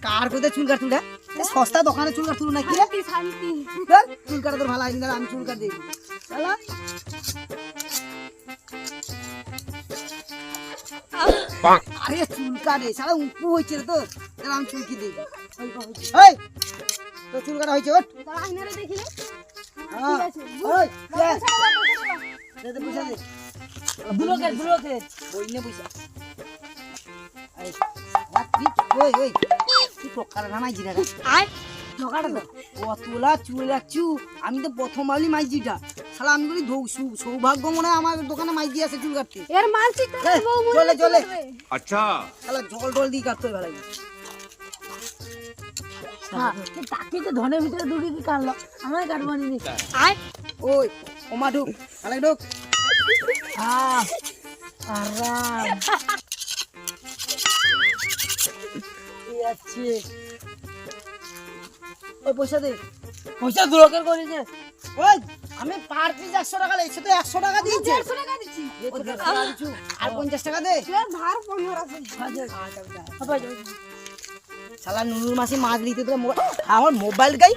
কার কোথায় চুল কাটতুল সস্তা দোকানে চুল কাটতুল নাকি চুল কাটা তোর ভালো হয় আমি চুল কাট দিই চলো আরে চুল কাটে সারা উঁকু হয়েছে তো আমি চুল কি দিই তো চুল কাটা হয়েছে ওঠ দেখিলে পয়সা দে ব্লকের বইনে পয়সা ওই ওই তুই টকাটা নামাই জিরা টকাটা তো কতলা চুল রাখছু আমি তো প্রথম ভাবলি মাইজিটা শালা আমি বলি সৌভাগ্য মনে হয় আমার দোকানে মাইজি আছে চুল কাটতে এর মানসিক চলে চলে আচ্ছা শালা জল দিয়ে কাটতে হয় ভালো তাকে তো ধনের ভিতরে ঢুকে কি কাটলো আমার কাটবো নি ওই ওমা ঢুক শালা ঢুক আরাম আছে ওই পয়সা দে পয়সা ব্লকের করেছে ওই আমি পার পিস 100 টাকা লেছে তো 100 টাকা দিয়েছে 150 টাকা দিচ্ছি আর 50 টাকা দে ধার 15 আছে শালা নুনুর মাসি মাছ দিতে তো আমার মোবাইল গাই